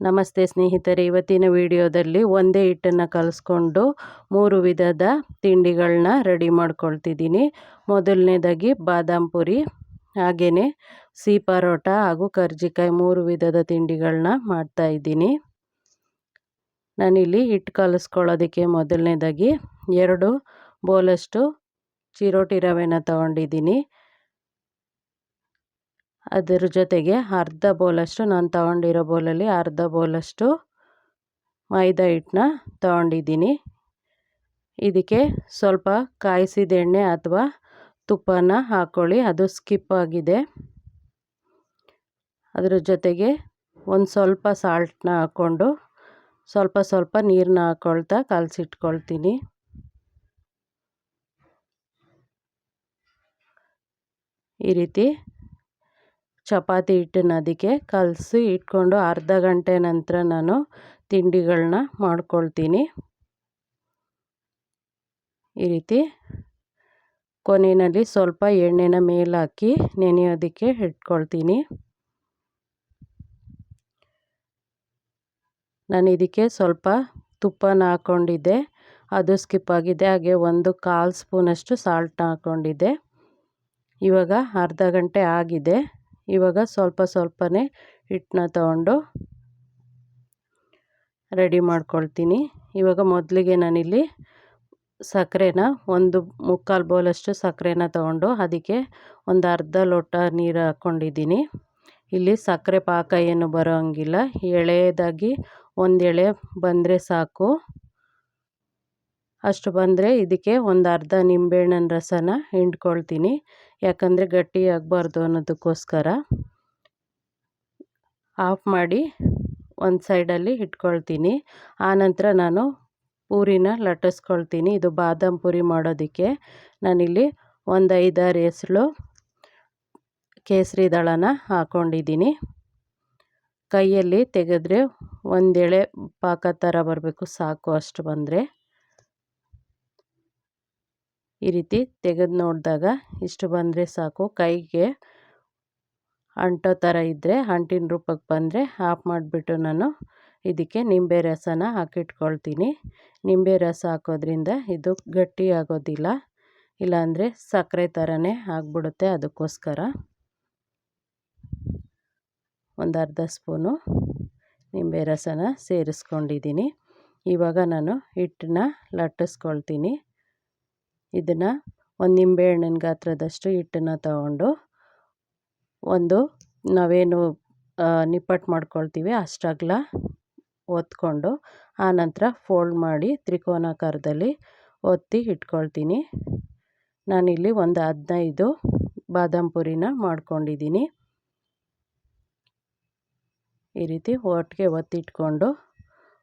ನಮಸ್ತೆ ಸ್ನೇಹಿತರೆ, ಇವತ್ತಿನ ವಿಡಿಯೋದಲ್ಲಿ ಒಂದೇ ಹಿಟ್ಟನ್ನು ಕಲಿಸ್ಕೊಂಡು 3 ವಿಧದ ತಿಂಡಿಗಳನ್ನ ರೆಡಿ ಮಾಡ್ಕೊಳ್ತಿದ್ದೀನಿ. ಮೊದಲನೇದಾಗಿ ಬಾದಾಮ್ ಪುರಿ, ಹಾಗೆಯೇ ಸಿಹಿ ಪರೋಟ ಹಾಗೂ ಕರ್ಜಿಕಾಯಿ 3 ವಿಧದ ತಿಂಡಿಗಳನ್ನ ಮಾಡ್ತಾಯಿದ್ದೀನಿ. ನಾನಿಲ್ಲಿ ಹಿಟ್ಟು ಕಲಿಸ್ಕೊಳ್ಳೋದಕ್ಕೆ ಮೊದಲನೇದಾಗಿ 2 ಬೌಲಷ್ಟು ಚಿರೋಟಿ ರವೆನ ತಗೊಂಡಿದ್ದೀನಿ. ಅದರ ಜೊತೆಗೆ ಅರ್ಧ ಬೌಲಷ್ಟು, ನಾನು ತಗೊಂಡಿರೋ ಬೌಲಲ್ಲಿ ಅರ್ಧ ಬೌಲಷ್ಟು ಮೈದಾ ಹಿಟ್ಟನ್ನ ತಗೊಂಡಿದ್ದೀನಿ. ಇದಕ್ಕೆ ಸ್ವಲ್ಪ ಕಾಯಿಸಿದ ಎಣ್ಣೆ ಅಥವಾ ತುಪ್ಪನ ಹಾಕ್ಕೊಳ್ಳಿ, ಅದು ಸ್ಕಿಪ್ ಆಗಿದೆ. ಅದರ ಜೊತೆಗೆ ಒಂದು ಸ್ವಲ್ಪ ಸಾಲ್ಟನ್ನ ಹಾಕ್ಕೊಂಡು ಸ್ವಲ್ಪ ಸ್ವಲ್ಪ ನೀರನ್ನ ಹಾಕ್ಕೊಳ್ತಾ ಕಲಸಿಟ್ಕೊಳ್ತೀನಿ. ಈ ರೀತಿ ಚಪಾತಿ ಹಿಟ್ಟನ್ನು ಅದಕ್ಕೆ ಕಲಸಿ ಇಟ್ಕೊಂಡು ಅರ್ಧ ಗಂಟೆ ನಂತರ ನಾನು ತಿಂಡಿಗಳನ್ನ ಮಾಡ್ಕೊಳ್ತೀನಿ. ಈ ರೀತಿ ಕೊನೆಯಲ್ಲಿ ಸ್ವಲ್ಪ ಎಣ್ಣೆನ ಮೇಲೆ ಹಾಕಿ ನೆನೆಯೋದಕ್ಕೆ ಇಟ್ಕೊಳ್ತೀನಿ. ನಾನು ಇದಕ್ಕೆ ಸ್ವಲ್ಪ ತುಪ್ಪನ ಹಾಕ್ಕೊಂಡಿದ್ದೆ, ಅದು ಸ್ಕಿಪ್ ಆಗಿದೆ. ಹಾಗೆ 1/4 ಸ್ಪೂನಷ್ಟು ಸಾಲ್ಟನ್ನ ಹಾಕ್ಕೊಂಡಿದ್ದೆ. ಇವಾಗ ಅರ್ಧ ಗಂಟೆ ಆಗಿದೆ. ಇವಾಗ ಸ್ವಲ್ಪ ಸ್ವಲ್ಪನೇ ಹಿಟ್ಟನ್ನ ತಗೊಂಡು ರೆಡಿ ಮಾಡ್ಕೊಳ್ತೀನಿ. ಇವಾಗ ಮೊದಲಿಗೆ ನಾನಿಲ್ಲಿ ಸಕ್ಕರೆನ 1/4 ಬೌಲಷ್ಟು ಸಕ್ಕರೆನ ತಗೊಂಡು ಅದಕ್ಕೆ ಒಂದು ಅರ್ಧ ಲೋಟ ನೀರು ಹಾಕ್ಕೊಂಡಿದ್ದೀನಿ. ಇಲ್ಲಿ ಸಕ್ಕರೆ ಪಾಕ ಏನು ಬರೋ ಹಂಗಿಲ್ಲ, ಎಳೆಯದಾಗಿ ಒಂದು ಎಳೆ ಬಂದರೆ ಸಾಕು. ಅಷ್ಟು ಬಂದರೆ ಇದಕ್ಕೆ ಒಂದು ಅರ್ಧ ನಿಂಬೆಹಣ್ಣಿನ ರಸನ ಹಿಂಡ್ಕೊಳ್ತೀನಿ, ಯಾಕಂದರೆ ಗಟ್ಟಿ ಆಗಬಾರ್ದು ಅನ್ನೋದಕ್ಕೋಸ್ಕರ. ಆಫ್ ಮಾಡಿ ಒಂದು ಸೈಡಲ್ಲಿ ಇಟ್ಕೊಳ್ತೀನಿ. ಆನಂತರ ನಾನು ಪೂರಿನ ಲಟ್ಟಿಸ್ಕೊಳ್ತೀನಿ. ಇದು ಬಾದಾಮ್ ಪುರಿ ಮಾಡೋದಕ್ಕೆ ನಾನಿಲ್ಲಿ ಒಂದು 5-6 ಎಸಳು ಕೇಸರಿ ದಳನ ಹಾಕ್ಕೊಂಡಿದ್ದೀನಿ. ಕೈಯಲ್ಲಿ ತೆಗೆದ್ರೆ ಒಂದು ಎಳೆ ಪಾಕ ಥರ ಬರಬೇಕು ಸಾಕು, ಅಷ್ಟು ಬಂದರೆ. ಈ ರೀತಿ ತೆಗೆದು ನೋಡಿದಾಗ ಇಷ್ಟು ಬಂದರೆ ಸಾಕು. ಕೈಗೆ ಅಂಟೋ ಥರ ಇದ್ದರೆ, ಅಂಟಿನ ರೂಪಕ್ಕೆ ಬಂದರೆ ಆಫ್ ಮಾಡಿಬಿಟ್ಟು ನಾನು ಇದಕ್ಕೆ ನಿಂಬೆ ರಸನ ಹಾಕಿಟ್ಕೊಳ್ತೀನಿ. ನಿಂಬೆ ರಸ ಹಾಕೋದ್ರಿಂದ ಇದು ಗಟ್ಟಿ ಆಗೋದಿಲ್ಲ, ಇಲ್ಲಾಂದರೆ ಸಕ್ಕರೆ ಥರನೇ ಆಗಿಬಿಡುತ್ತೆ. ಅದಕ್ಕೋಸ್ಕರ ಒಂದು ಅರ್ಧ ಸ್ಪೂನು ನಿಂಬೆ ರಸನ ಸೇರಿಸ್ಕೊಂಡಿದ್ದೀನಿ. ಇವಾಗ ನಾನು ಹಿಟ್ಟನ್ನ ಲಟ್ಟಿಸ್ಕೊಳ್ತೀನಿ. ಇದನ್ನು ಒಂದು ನಿಂಬೆಹಣ್ಣಿನ ಗಾತ್ರದಷ್ಟು ಹಿಟ್ಟನ್ನು ತಗೊಂಡು ನಾವೇನು ನಿಪ್ಪಟ್ಟು ಮಾಡ್ಕೊಳ್ತೀವಿ ಅಷ್ಟಗಲ ಒತ್ಕೊಂಡು ಆನಂತರ ಫೋಲ್ಡ್ ಮಾಡಿ ತ್ರಿಕೋನಾಕಾರದಲ್ಲಿ ಒತ್ತಿ ಇಟ್ಕೊಳ್ತೀನಿ. ನಾನಿಲ್ಲಿ ಒಂದು 15 ಬಾದಾಮ್ ಪುರಿನ ಮಾಡ್ಕೊಂಡಿದ್ದೀನಿ. ಈ ರೀತಿ ಒಟ್ಟಿಗೆ ಒತ್ತಿಟ್ಕೊಂಡು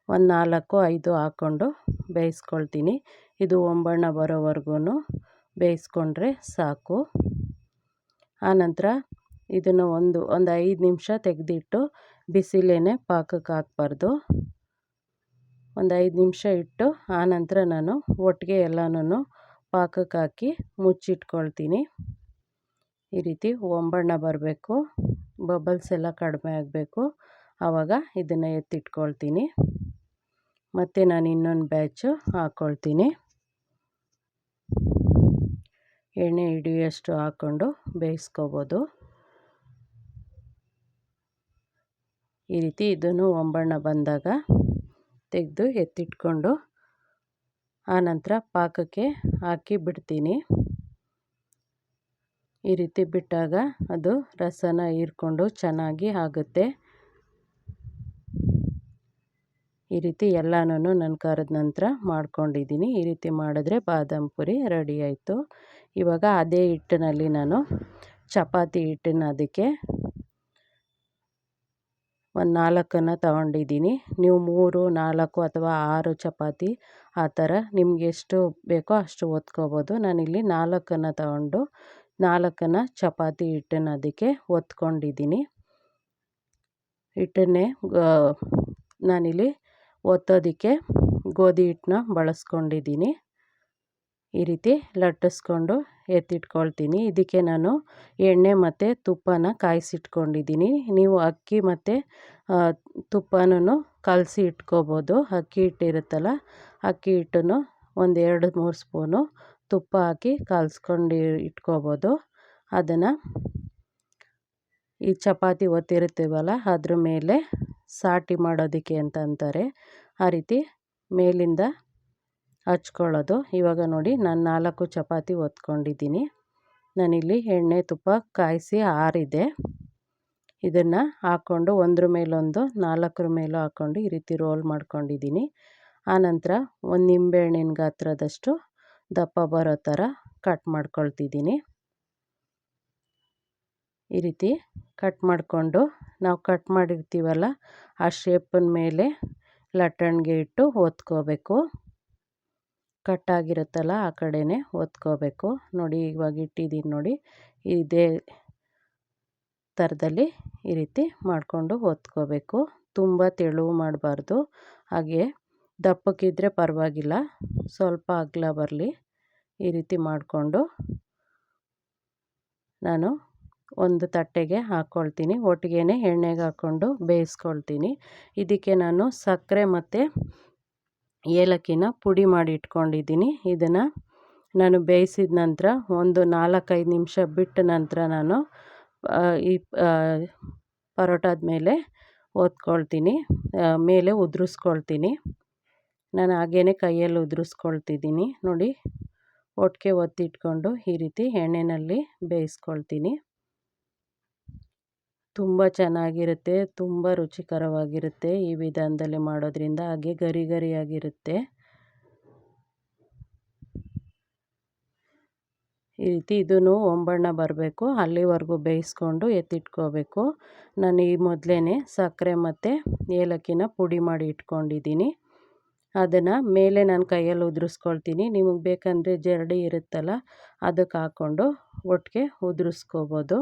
ಒಂದು 4-5 ಹಾಕ್ಕೊಂಡು ಬೇಯಿಸ್ಕೊಳ್ತೀನಿ. ಇದು ಹೊಂಬಣ್ಣ ಬರೋವರೆಗೂ ಬೇಯಿಸ್ಕೊಂಡ್ರೆ ಸಾಕು. ಆನಂತರ ಇದನ್ನು ಒಂದು 5 ನಿಮಿಷ ತೆಗೆದಿಟ್ಟು ಬಿಸಿಲೇನೆ ಪಾಕಕ್ಕೆ ಹಾಕಬಾರ್ದು. ಒಂದು 5 ನಿಮಿಷ ಇಟ್ಟು ಆನಂತರ ನಾನು ಒಟ್ಟಿಗೆ ಎಲ್ಲನೂ ಪಾಕಕ್ಕೆ ಹಾಕಿ ಮುಚ್ಚಿಟ್ಕೊಳ್ತೀನಿ. ಈ ರೀತಿ ಹೊಂಬಣ್ಣ ಬರಬೇಕು, ಬಬಲ್ಸ್ ಎಲ್ಲ ಕಡಿಮೆ ಆಗಬೇಕು. ಆವಾಗ ಇದನ್ನು ಎತ್ತಿಟ್ಕೊಳ್ತೀನಿ. ಮತ್ತು ನಾನು ಇನ್ನೊಂದು ಬ್ಯಾಚು ಹಾಕ್ಕೊಳ್ತೀನಿ. ಎಣ್ಣೆ ಹಿಡಿಯೋಷ್ಟು ಹಾಕ್ಕೊಂಡು ಬೇಯಿಸ್ಕೋಬೋದು. ಈ ರೀತಿ ಇದನ್ನು ಹೊಂಬಣ್ಣ ಬಂದಾಗ ತೆಗೆದು ಎತ್ತಿಟ್ಕೊಂಡು ಆನಂತರ ಪಾಕಕ್ಕೆ ಹಾಕಿ ಬಿಡ್ತೀನಿ. ಈ ರೀತಿ ಬಿಟ್ಟಾಗ ಅದು ರಸನ ಹೀರ್ಕೊಂಡು ಚೆನ್ನಾಗಿ ಆಗುತ್ತೆ. ಈ ರೀತಿ ಎಲ್ಲನೂ ನಾನು ಕರೆದ ನಂತರ ಮಾಡ್ಕೊಂಡಿದ್ದೀನಿ. ಈ ರೀತಿ ಮಾಡಿದ್ರೆ ಬಾದಾಮ್ ಪುರಿ ರೆಡಿ ಆಯಿತು. ಇವಾಗ ಅದೇ ಹಿಟ್ಟಿನಲ್ಲಿ ನಾನು ಚಪಾತಿ ಹಿಟ್ಟನ್ನ ಅದಕ್ಕೆ ಒಂದು 4 ತಗೊಂಡಿದ್ದೀನಿ. ನೀವು 3, 4 ಅಥವಾ 6 ಚಪಾತಿ ಆ ಥರ ನಿಮ್ಗೆ ಎಷ್ಟು ಬೇಕೋ ಅಷ್ಟು ಒತ್ಕೋಬೋದು. ನಾನಿಲ್ಲಿ 4 ತಗೊಂಡು 4 ಚಪಾತಿ ಹಿಟ್ಟನ್ನು ಅದಕ್ಕೆ ಒತ್ಕೊಂಡಿದ್ದೀನಿ. ಹಿಟ್ಟನ್ನೇ ನಾನಿಲ್ಲಿ ಒತ್ತೋದಕ್ಕೆ ಗೋಧಿ ಹಿಟ್ಟನ್ನ ಬಳಸ್ಕೊಂಡಿದ್ದೀನಿ. ಈ ರೀತಿ ಲಟ್ಟಿಸ್ಕೊಂಡು ಎತ್ತಿಟ್ಕೊಳ್ತೀನಿ. ಇದಕ್ಕೆ ನಾನು ಎಣ್ಣೆ ಮತ್ತು ತುಪ್ಪನ ಕಾಯಿಸಿಟ್ಕೊಂಡಿದ್ದೀನಿ. ನೀವು ಅಕ್ಕಿ ಮತ್ತು ತುಪ್ಪನೂ ಕಲಸಿ ಇಟ್ಕೋಬೋದು. ಅಕ್ಕಿ ಹಿಟ್ಟಿರುತ್ತಲ್ಲ, ಅಕ್ಕಿ ಹಿಟ್ಟನ್ನು ಒಂದು 2-3 ಸ್ಪೂನು ತುಪ್ಪ ಹಾಕಿ ಕಲಸ್ಕೊಂಡು ಇಟ್ಕೋಬೋದು. ಅದನ್ನು ಈ ಚಪಾತಿ ಒತ್ತಿರ್ತೀವಲ್ಲ ಅದ್ರ ಮೇಲೆ ಸಾಟಿ ಮಾಡೋದಕ್ಕೆ ಅಂತ ಅಂತಾರೆ, ಆ ರೀತಿ ಮೇಲಿಂದ ಹಚ್ಕೊಳ್ಳೋದು. ಇವಾಗ ನೋಡಿ ನಾನು 4 ಚಪಾತಿ ಒತ್ಕೊಂಡಿದ್ದೀನಿ. ನಾನಿಲ್ಲಿ ಎಣ್ಣೆ ತುಪ್ಪ ಕಾಯಿಸಿ ಆರಿದೆ. ಇದನ್ನು ಹಾಕ್ಕೊಂಡು ಒಂದ್ರ ಮೇಲೊಂದು 4 ಮೇಲೂ ಹಾಕ್ಕೊಂಡು ಈ ರೀತಿ ರೋಲ್ ಮಾಡ್ಕೊಂಡಿದ್ದೀನಿ. ಆನಂತರ ಒಂದು ನಿಂಬೆಹಣ್ಣಿನ ಗಾತ್ರದಷ್ಟು ದಪ್ಪ ಬರೋ ಥರ ಕಟ್ ಮಾಡ್ಕೊಳ್ತಿದ್ದೀನಿ. ಈ ರೀತಿ ಕಟ್ ಮಾಡಿಕೊಂಡು ನಾವು ಕಟ್ ಮಾಡಿರ್ತೀವಲ್ಲ ಆ ಶೇಪಿನ ಮೇಲೆ ಲಟ್ಟಣಿಗೆ ಇಟ್ಟು ಒತ್ಕೋಬೇಕು. ಕಟ್ಟಾಗಿರುತ್ತಲ್ಲ ಆ ಕಡೆನೇ ಒತ್ಕೋಬೇಕು. ನೋಡಿ ಇವಾಗ ಇಟ್ಟಿದ್ದೀನಿ ನೋಡಿ, ಇದೇ ಥರದಲ್ಲಿ ಈ ರೀತಿ ಮಾಡಿಕೊಂಡು ಒತ್ಕೋಬೇಕು. ತುಂಬ ತೆಳು ಮಾಡಬಾರ್ದು, ಹಾಗೆ ದಪ್ಪಕ್ಕಿದ್ರೆ ಪರವಾಗಿಲ್ಲ, ಸ್ವಲ್ಪ ಅಗಲ ಬರಲಿ. ಈ ರೀತಿ ಮಾಡಿಕೊಂಡು ನಾನು ಒಂದು ತಟ್ಟೆಗೆ ಹಾಕ್ಕೊಳ್ತೀನಿ. ಒಟ್ಟಿಗೆ ಎಣ್ಣೆಗೆ ಹಾಕ್ಕೊಂಡು ಬೇಯಿಸ್ಕೊಳ್ತೀನಿ. ಇದಕ್ಕೆ ನಾನು ಸಕ್ಕರೆ ಮತ್ತು ಏಲಕ್ಕಿನ ಪುಡಿ ಮಾಡಿ ಇಟ್ಕೊಂಡಿದ್ದೀನಿ. ಇದನ್ನು ನಾನು ಬೇಯಿಸಿದ ನಂತರ ಒಂದು 4-5 ನಿಮಿಷ ಬಿಟ್ಟ ನಂತರ ನಾನು ಈ ಪರೋಟದ ಮೇಲೆ ಒತ್ಕೊಳ್ತೀನಿ, ಮೇಲೆ ಉದುರಿಸ್ಕೊಳ್ತೀನಿ. ನಾನು ಹಾಗೇ ಕೈಯಲ್ಲಿ ಉದುರಿಸ್ಕೊಳ್ತಿದ್ದೀನಿ. ನೋಡಿ, ಒಟ್ಟಿಗೆ ಒತ್ತಿಟ್ಕೊಂಡು ಈ ರೀತಿ ಎಣ್ಣೆಯಲ್ಲಿ ಬೇಯಿಸ್ಕೊಳ್ತೀನಿ. ತುಂಬ ಚೆನ್ನಾಗಿರುತ್ತೆ, ತುಂಬ ರುಚಿಕರವಾಗಿರುತ್ತೆ ಈ ವಿಧಾನದಲ್ಲಿ ಮಾಡೋದ್ರಿಂದ. ಹಾಗೆ ಗರಿ ಗರಿಯಾಗಿರುತ್ತೆ. ಈ ರೀತಿ ಇದೂ ಹೊಂಬಣ್ಣ ಬರಬೇಕು, ಅಲ್ಲಿವರೆಗೂ ಬೇಯಿಸ್ಕೊಂಡು ಎತ್ತಿಟ್ಕೋಬೇಕು. ನಾನು ಈ ಮೊದಲೇ ಸಕ್ಕರೆ ಮತ್ತು ಏಲಕ್ಕಿನ ಪುಡಿ ಮಾಡಿ ಇಟ್ಕೊಂಡಿದ್ದೀನಿ. ಅದನ್ನು ಮೇಲೆ ನಾನು ಕೈಯಲ್ಲಿ ಉದುರಿಸ್ಕೊಳ್ತೀನಿ. ನಿಮಗೆ ಬೇಕಂದರೆ ಜರಡಿ ಇರುತ್ತಲ್ಲ ಅದಕ್ಕೆ ಹಾಕ್ಕೊಂಡು ಒಟ್ಟಿಗೆ ಉದುರಿಸ್ಕೋಬೋದು.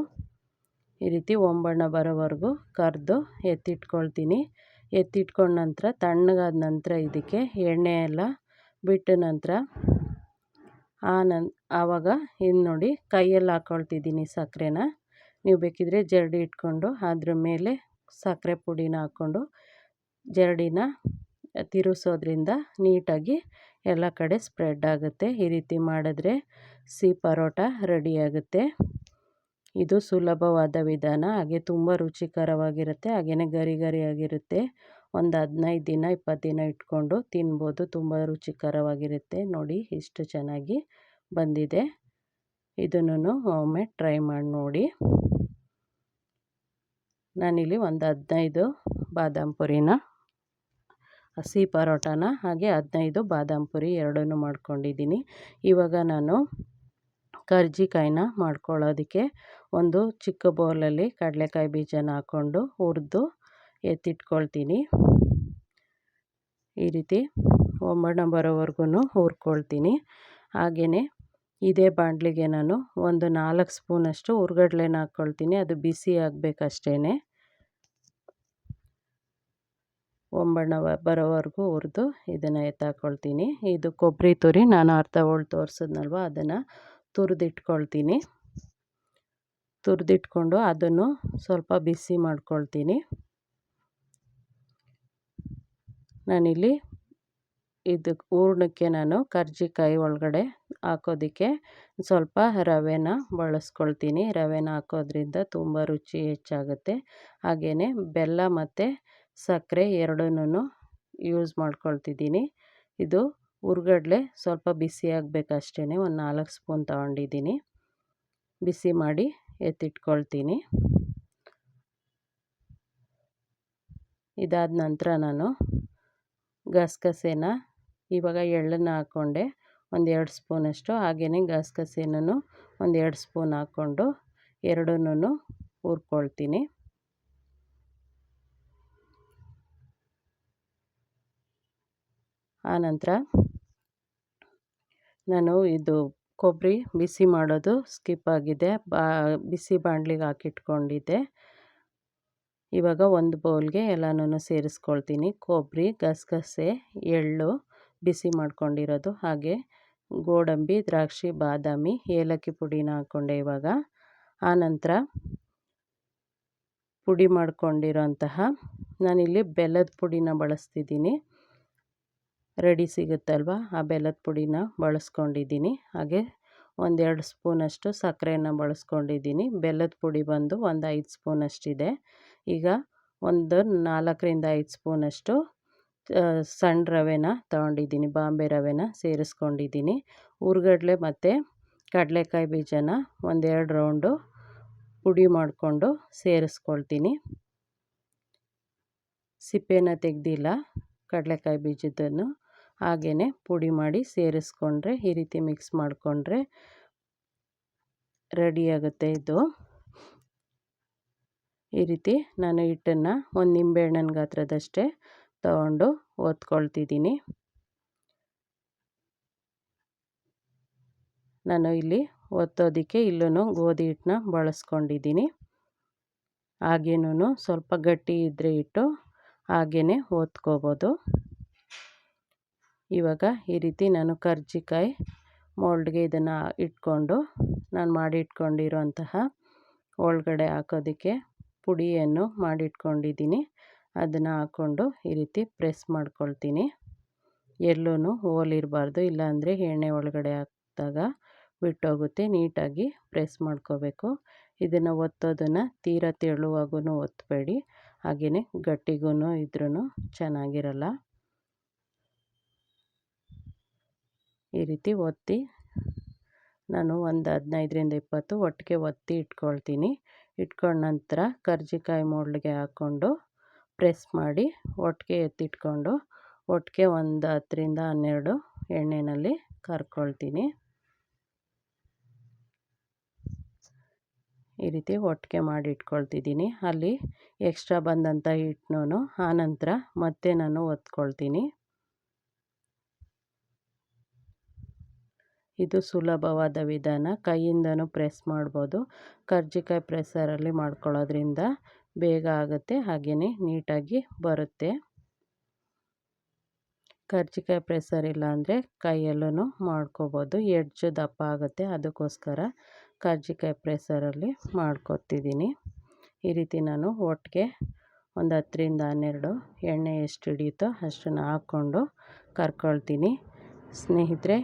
ಈ ರೀತಿ ಹೊಂಬಣ್ಣ ಬರೋವರೆಗೂ ಕರೆದು ಎತ್ತಿಟ್ಕೊಳ್ತೀನಿ. ಎತ್ತಿಟ್ಕೊಂಡ ನಂತರ ತಣ್ಣಗಾದ ನಂತರ ಇದಕ್ಕೆ ಎಣ್ಣೆ ಎಲ್ಲ ಬಿಟ್ಟ ನಂತರ ಆವಾಗ ಇನ್ನು ನೋಡಿ ಕೈಯಲ್ಲಿ ಹಾಕ್ಕೊಳ್ತಿದ್ದೀನಿ ಸಕ್ಕರೆನ. ನೀವು ಬೇಕಿದ್ರೆ ಜರಡಿ ಇಟ್ಕೊಂಡು ಅದ್ರ ಮೇಲೆ ಸಕ್ಕರೆ ಪುಡಿನ ಹಾಕ್ಕೊಂಡು ಜರಡಿನ ತಿರುಗಿಸೋದ್ರಿಂದ ನೀಟಾಗಿ ಎಲ್ಲ ಕಡೆ ಸ್ಪ್ರೆಡ್ ಆಗುತ್ತೆ. ಈ ರೀತಿ ಮಾಡಿದ್ರೆ ಸಿಹಿ ಪರೋಟ ರೆಡಿಯಾಗುತ್ತೆ. ಇದು ಸುಲಭವಾದ ವಿಧಾನ, ಹಾಗೆ ತುಂಬ ರುಚಿಕರವಾಗಿರುತ್ತೆ, ಹಾಗೆಯೇ ಗರಿ ಗರಿಯಾಗಿರುತ್ತೆ. ಒಂದು 15 ದಿನ 20 ದಿನ ಇಟ್ಕೊಂಡು ತಿನ್ಬೋದು. ತುಂಬ ರುಚಿಕರವಾಗಿರುತ್ತೆ. ನೋಡಿ ಇಷ್ಟು ಚೆನ್ನಾಗಿ ಬಂದಿದೆ. ಇದನ್ನು ಒಮ್ಮೆ ಟ್ರೈ ಮಾಡಿ ನೋಡಿ. ನಾನಿಲ್ಲಿ ಒಂದು 15 ಬಾದಾಮ್ ಪುರಿನ, ಹಸಿ ಪರೋಟನ ಹಾಗೆ 15 ಬಾದಾಮ್ ಪುರಿ ಎರಡನ್ನೂ ಮಾಡ್ಕೊಂಡಿದ್ದೀನಿ. ಇವಾಗ ನಾನು ಕರ್ಜಿಕಾಯಿನ ಮಾಡ್ಕೊಳ್ಳೋದಕ್ಕೆ ಒಂದು ಚಿಕ್ಕ ಬೌಲಲ್ಲಿ ಕಡಲೆಕಾಯಿ ಬೀಜನ ಹಾಕ್ಕೊಂಡು ಹುರಿದು ಎತ್ತಿಟ್ಕೊಳ್ತೀನಿ. ಈ ರೀತಿ ಹೊಂಬಣ್ಣ ಬರೋವರೆಗೂ ಹುರ್ಕೊಳ್ತೀನಿ. ಹಾಗೆಯೇ ಇದೇ ಬಾಣಲಿಗೆ ನಾನು ಒಂದು 4 ಸ್ಪೂನಷ್ಟು ಹುರ್ಗಡ್ಲೆನ ಹಾಕ್ಕೊಳ್ತೀನಿ. ಅದು ಬಿಸಿ ಆಗಬೇಕಷ್ಟೇ. ಹೊಂಬಣ್ಣ ಬರೋವರೆಗೂ ಹುರಿದು ಇದನ್ನು ಎತ್ತಾಕೊಳ್ತೀನಿ. ಇದು ಕೊಬ್ಬರಿ ತುರಿ ನಾನು ಅರ್ಧ ಹೋಳು ತೋರಿಸಿದ್ನಲ್ವ, ಅದನ್ನು ತುರಿದಿಟ್ಕೊಳ್ತೀನಿ. ತುರಿದಿಟ್ಕೊಂಡು ಅದನ್ನು ಸ್ವಲ್ಪ ಬಿಸಿ ಮಾಡ್ಕೊಳ್ತೀನಿ. ನಾನಿಲ್ಲಿ ಇದು ಹೂರ್ಣಕ್ಕೆ ನಾನು ಕರ್ಜಿಕಾಯಿ ಒಳಗಡೆ ಹಾಕೋದಕ್ಕೆ ಸ್ವಲ್ಪ ರವೆನ ಬಳಸ್ಕೊಳ್ತೀನಿ. ರವೆನ ಹಾಕೋದ್ರಿಂದ ತುಂಬ ರುಚಿ ಹೆಚ್ಚಾಗುತ್ತೆ. ಹಾಗೆಯೇ ಬೆಲ್ಲ ಮತ್ತು ಸಕ್ಕರೆ ಎರಡನ್ನೂ ಯೂಸ್ ಮಾಡ್ಕೊಳ್ತಿದ್ದೀನಿ. ಇದು ಹುರ್ಗಡ್ಲೆ ಸ್ವಲ್ಪ ಬಿಸಿ ಆಗಬೇಕಷ್ಟೇ. ಒಂದು 4 ಸ್ಪೂನ್ ತಗೊಂಡಿದ್ದೀನಿ. ಬಿಸಿ ಮಾಡಿ ಎತ್ತಿಟ್ಕೊಳ್ತೀನಿ. ಇದಾದ ನಂತರ ನಾನು ಗಸಗಸೆನ, ಇವಾಗ ಎಳ್ಳನ್ನು ಹಾಕ್ಕೊಂಡೆ ಒಂದು 2 ಸ್ಪೂನಷ್ಟು, ಹಾಗೆಯೇ ಗಸಗಸೆನೂ ಒಂದು 2 ಸ್ಪೂನ್ ಹಾಕ್ಕೊಂಡು ಎರಡನ್ನೂ ಹುರ್ಕೊಳ್ತೀನಿ. ಆನಂತರ ನಾನು ಇದು ಕೊಬ್ಬರಿ ಬಿಸಿ ಮಾಡೋದು ಸ್ಕಿಪ್ ಆಗಿದೆ, ಬಿಸಿ ಬಾಣಲಿಗೆ ಹಾಕಿಟ್ಕೊಂಡಿದ್ದೆ. ಇವಾಗ ಒಂದು ಬೌಲ್ಗೆ ಎಲ್ಲನೂ ಸೇರಿಸ್ಕೊಳ್ತೀನಿ. ಕೊಬ್ಬರಿ, ಗಸಗಸೆ, ಎಳ್ಳು ಬಿಸಿ ಮಾಡ್ಕೊಂಡಿರೋದು, ಹಾಗೆ ಗೋಡಂಬಿ, ದ್ರಾಕ್ಷಿ, ಬಾದಾಮಿ, ಏಲಕ್ಕಿ ಪುಡಿನ ಹಾಕ್ಕೊಂಡೆ ಇವಾಗ. ಆನಂತರ ಪುಡಿ ಮಾಡ್ಕೊಂಡಿರೋಂತಹ ನಾನಿಲ್ಲಿ ಬೆಲ್ಲದ ಪುಡಿನ ಬಳಸ್ತಿದ್ದೀನಿ. ರೆಡಿ ಸಿಗುತ್ತಲ್ವ, ಆ ಬೆಲ್ಲದ ಪುಡಿನ ಬಳಸ್ಕೊಂಡಿದ್ದೀನಿ. ಹಾಗೆ 1-2 ಸ್ಪೂನಷ್ಟು ಸಕ್ಕರೆನ ಬಳಸ್ಕೊಂಡಿದ್ದೀನಿ. ಬೆಲ್ಲದ ಪುಡಿ ಬಂದು ಒಂದು 5 ಸ್ಪೂನಷ್ಟಿದೆ. ಈಗ ಒಂದು 4-5 ಸ್ಪೂನಷ್ಟು ಸಣ್ಣ ರವೆನ ತೊಗೊಂಡಿದ್ದೀನಿ, ಬಾಂಬೆ ರವೆನ ಸೇರಿಸ್ಕೊಂಡಿದ್ದೀನಿ. ಹುರ್ಗಡ್ಲೆ ಮತ್ತು ಕಡಲೆಕಾಯಿ ಬೀಜನ 1-2 ರೌಂಡು ಪುಡಿ ಮಾಡಿಕೊಂಡು ಸೇರಿಸ್ಕೊಳ್ತೀನಿ. ಸಿಪ್ಪೆನ ತೆಗೆದಿಲ್ಲ ಕಡಲೆಕಾಯಿ ಬೀಜದನ್ನು, ಹಾಗೆಯೇ ಪುಡಿ ಮಾಡಿ ಸೇರಿಸ್ಕೊಂಡ್ರೆ, ಈ ರೀತಿ ಮಿಕ್ಸ್ ಮಾಡಿಕೊಂಡ್ರೆ ರೆಡಿಯಾಗುತ್ತೆ ಇದು. ಈ ರೀತಿ ನಾನು ಹಿಟ್ಟನ್ನು ಒಂದು ನಿಂಬೆಹಣ್ಣಿನ ಗಾತ್ರದಷ್ಟೇ ತಗೊಂಡು ಒತ್ಕೊಳ್ತಿದ್ದೀನಿ. ನಾನು ಇಲ್ಲಿ ಒತ್ತೋದಕ್ಕೆ ಇಲ್ಲೂ ಗೋಧಿ ಹಿಟ್ಟನ್ನ ಬಳಸ್ಕೊಂಡಿದ್ದೀನಿ. ಹಾಗೇನೂ ಸ್ವಲ್ಪ ಗಟ್ಟಿ ಇದ್ದರೆ ಹಿಟ್ಟು ಹಾಗೇ ಒತ್ಕೋಬೋದು. ಇವಾಗ ಈ ರೀತಿ ನಾನು ಕರ್ಜಿಕಾಯಿ ಮೋಲ್ಡ್ಗೆ ಇದನ್ನು ಇಟ್ಕೊಂಡು ನಾನು ಮಾಡಿ ಇಟ್ಕೊಂಡಿರೋಂತಹ ಒಳಗಡೆ ಹಾಕೋದಕ್ಕೆ ಪುಡಿಯನ್ನು ಮಾಡಿಟ್ಕೊಂಡಿದ್ದೀನಿ. ಅದನ್ನು ಹಾಕ್ಕೊಂಡು ಈ ರೀತಿ ಪ್ರೆಸ್ ಮಾಡ್ಕೊಳ್ತೀನಿ. ಎಲ್ಲೂ ಹೋಲಿರಬಾರ್ದು, ಇಲ್ಲಾಂದರೆ ಎಣ್ಣೆ ಒಳಗಡೆ ಹಾಕಿದಾಗ ಬಿಟ್ಟೋಗುತ್ತೆ. ನೀಟಾಗಿ ಪ್ರೆಸ್ ಮಾಡ್ಕೋಬೇಕು. ಇದನ್ನು ಒತ್ತೋದನ್ನು ತೀರಾ ತೆಳುವಾಗೂ ಒತ್ತಬೇಡಿ, ಹಾಗೆಯೇ ಗಟ್ಟಿಗೂ ಇದ್ರೂ ಚೆನ್ನಾಗಿರಲ್ಲ. ಈ ರೀತಿ ಒತ್ತಿ ನಾನು ಒಂದು 15-20 ಒಟ್ಟಿಗೆ ಒತ್ತಿ ಇಟ್ಕೊಳ್ತೀನಿ. ಇಟ್ಕೊಂಡ ನಂತರ ಕರ್ಜಿಕಾಯಿ ಮೋಲ್ಡ್ಗೆ ಹಾಕ್ಕೊಂಡು ಪ್ರೆಸ್ ಮಾಡಿ ಒಟ್ಟಿಗೆ ಎತ್ತಿಟ್ಕೊಂಡು ಒಟ್ಟಿಗೆ ಒಂದು 10-12 ಎಣ್ಣೆಯಲ್ಲಿ ಕರ್ಕೊಳ್ತೀನಿ. ಈ ರೀತಿ ಒಟ್ಟಿಗೆ ಮಾಡಿ ಇಟ್ಕೊಳ್ತಿದ್ದೀನಿ. ಅಲ್ಲಿ ಎಕ್ಸ್ಟ್ರಾ ಬಂದಂಥ ಹಿಟ್ಟನ್ನು ಆನಂತರ ಮತ್ತೆ ನಾನು ಒತ್ಕೊಳ್ತೀನಿ. ಇದು ಸುಲಭವಾದ ವಿಧಾನ, ಕೈಯಿಂದನೂ ಪ್ರೆಸ್ ಮಾಡ್ಬೋದು. ಕರ್ಜಿಕಾಯಿ ಪ್ರೆಸ್ಸರಲ್ಲಿ ಮಾಡ್ಕೊಳ್ಳೋದ್ರಿಂದ ಬೇಗ ಆಗುತ್ತೆ, ಹಾಗೆಯೇ ನೀಟಾಗಿ ಬರುತ್ತೆ. ಕರ್ಜಿಕಾಯಿ ಪ್ರೆಸ್ಸರ್ ಇಲ್ಲ ಅಂದರೆ ಕೈಯಲ್ಲೂ ಮಾಡ್ಕೋಬೋದು, ಎಡ್ಜು ದಪ್ಪ ಆಗುತ್ತೆ. ಅದಕ್ಕೋಸ್ಕರ ಕರ್ಜಿಕಾಯಿ ಪ್ರೆಸ್ಸರಲ್ಲಿ ಮಾಡ್ಕೊತಿದ್ದೀನಿ. ಈ ರೀತಿ ನಾನು ಒಟ್ಟಿಗೆ ಒಂದು 10-12 ಎಣ್ಣೆ ಎಷ್ಟು ಹಿಡಿಯುತ್ತೋ ಅಷ್ಟನ್ನು ಹಾಕ್ಕೊಂಡು ಕರ್ಕೊಳ್ತೀನಿ. ಸ್ನೇಹಿತರೆ,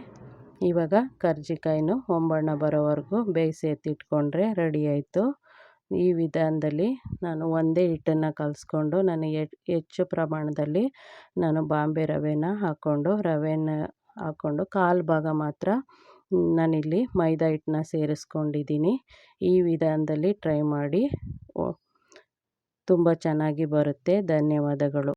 ಇವಾಗ ಕರ್ಜಿಕಾಯಿನೂ ಹೊಂಬಣ್ಣ ಬರೋವರೆಗೂ ಬೇಯಿಸಿ ಎತ್ತಿಟ್ಕೊಂಡ್ರೆ ರೆಡಿ ಆಯಿತು. ಈ ವಿಧಾನದಲ್ಲಿ ನಾನು ಒಂದೇ ಹಿಟ್ಟನ್ನು ಕಲಿಸ್ಕೊಂಡು ನಾನು ಹೆಚ್ಚು ಪ್ರಮಾಣದಲ್ಲಿ ನಾನು ಬಾಂಬೆ ರವೆನ ಹಾಕ್ಕೊಂಡು ಕಾಲು ಭಾಗ ಮಾತ್ರ ನಾನಿಲ್ಲಿ ಮೈದಾ ಹಿಟ್ಟನ್ನ ಸೇರಿಸ್ಕೊಂಡಿದ್ದೀನಿ. ಈ ವಿಧಾನದಲ್ಲಿ ಟ್ರೈ ಮಾಡಿ, ತುಂಬ ಚೆನ್ನಾಗಿ ಬರುತ್ತೆ. ಧನ್ಯವಾದಗಳು.